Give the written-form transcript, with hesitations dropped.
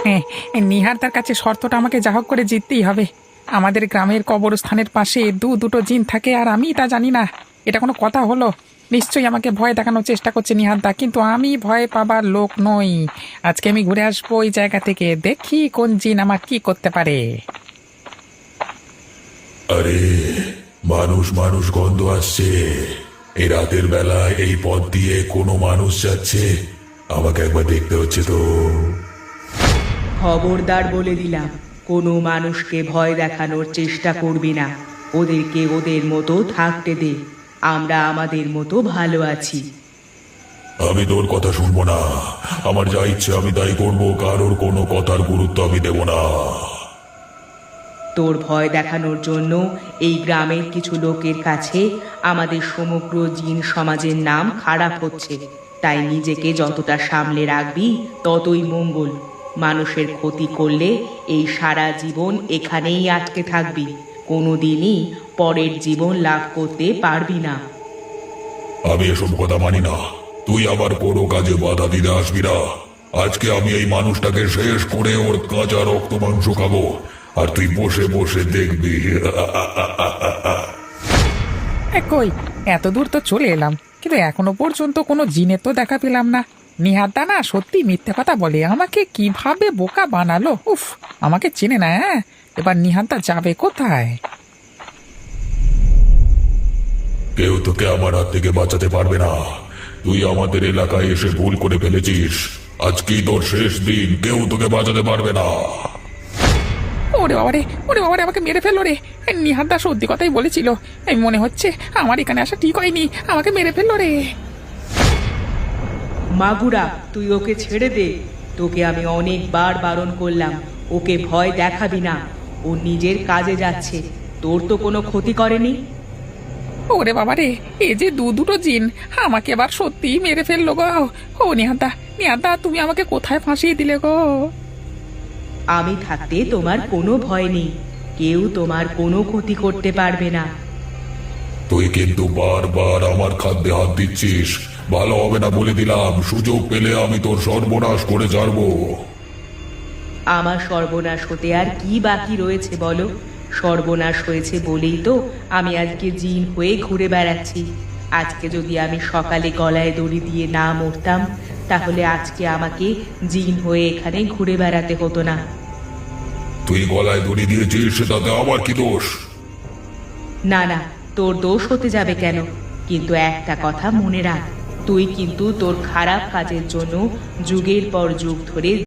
হ্যাঁ, নিহারদার কাছে শর্তটা আমাকে যা হোক করে জিততেই হবে। আমাদের গ্রামের কবরস্থানের পাশে দুটো জিন থাকে আর আমি তা জানি না। এটা কোনো কথা হলো? নিশ্চয়ই আমাকে ভয় দেখানোর চেষ্টা করছে নিহারদা, কিন্তু আমি ভয় পাবার লোক নই। আজকে আমি ঘুরে আসবো ওই জায়গা থেকে, দেখি কোন জিন আমার কি করতে পারে। আরে, মানুষ মানুষ গন্ধ আসছে। এই রাতের বেলায় এই পথ দিয়ে কোনো মানুষ যাচ্ছে? আমাকে একবার দেখতে হচ্ছে তো। খবরদার বলে দিলাম, কোনো মানুষকে ভয় দেখানোর চেষ্টা করবি না। ওদেরকে ওদের মতো থাকতে দে, আমরা আমাদের মতো ভালো আছি। আমি তোর কথা শুনবো না। আমার যা ইচ্ছে আমি তাই করবো, কারোর কোনো কথার গুরুত্ব আমি দেব না। তোর ভয় দেখানোর জন্য এই গ্রামের কিছু লোকের কাছে আমাদের সমগ্র জিন সমাজের নাম খারাপ হচ্ছে। তাই নিজেকে যতটা সামলে রাখবি ততই মঙ্গল। মানুষের ক্ষতি করলে এই সারা জীবন এখানেই আটকে থাকবি, কোনোদিনই পরের জীবন লাভ করতে পারবি না। আমি এসব কথা মানি না। তুই আবার কোনো কাজে বাধা দিতে আসবি না। আজকে আমি এই মানুষটাকে শেষ করে ওর কাঁচা রক্ত মাংস খাবো, আর তুই বসে বসে দেখবি। কই, এত দূর তো চলে এলাম, কিন্তু এখনো পর্যন্ত কোনো জিনের তো দেখা পেলাম না। নিহারদা না সত্যি মিথ্যে কথা বলে, আমাকে কিভাবে বোকা বানালো! উফ, আমাকে চেনে না। হ্যাঁ, এবার নিহারদা যাবে কোথায়? কেউ তোকে আমার হাত থেকে বাঁচাতে পারবে না। তুই আমাদের এলাকায় এসে ভুল করে ফেলেছিস। আজকেই তোর শেষ দিন, কেউ তোকে বাঁচাতে পারবে না। ওরে বাবারে, ওরে বাবারে, আমাকে মেরে ফেললো রে! নিহারদা সত্যি কথাই বলেছিল। এই মনে হচ্ছে আমার এখানে আসা ঠিক হয়নি, আমাকে মেরে ফেললো রে! মাগুরা, তুই ওকে ছেড়ে দে। তোকে আমি অনেকবার বারণ করলাম, ওকে ভয় দেখাবি না। ও নিজের কাজে যাচ্ছে, তোর তো কোনো ক্ষতি করেনি। ওরে বাবারে, এ যে দুটো জিন আমাকে এবার সত্যিই মেরে ফেললো গো! ও নিহারদা, নিহারদা, তুমি আমাকে কোথায় ফাঁসিয়ে দিলে গো? আমি থাকতে তোমার কোনো ভয় নেই, কেউ তোমার কোনো ক্ষতি করতে পারবে না। তুই কিন্তু বারবার আমার খাদ্যে হাত দিচ্ছিস। ভালো হবে না বলে দিলাম। সুযোগ পেলে আমি তোর সর্বনাশ করে ছাড়বো। আমার সর্বনাশ হতে আর কি বাকি রয়েছে বলো? সর্বনাশ হয়েছে বলেই তো আমি আজকে জিন হয়ে ঘুরে বেড়াচ্ছি। আজকে যদি আমি সকালে গলায় দড়ি দিয়ে না মরতাম, তাহলে আজকে আমাকে জিন হয়ে এখানে ঘুরে বেড়াতে হতো না। তুই গলায় দড়ি দিয়েছিস, সেটাতে আমার কি দোষ? না না, তোর দোষ হতে যাবে কেন? কিন্তু একটা কথা মনে রাখ, তুই কিন্তু তোর খারাপ কাজের জন্য যুগের পর যুগ ধরে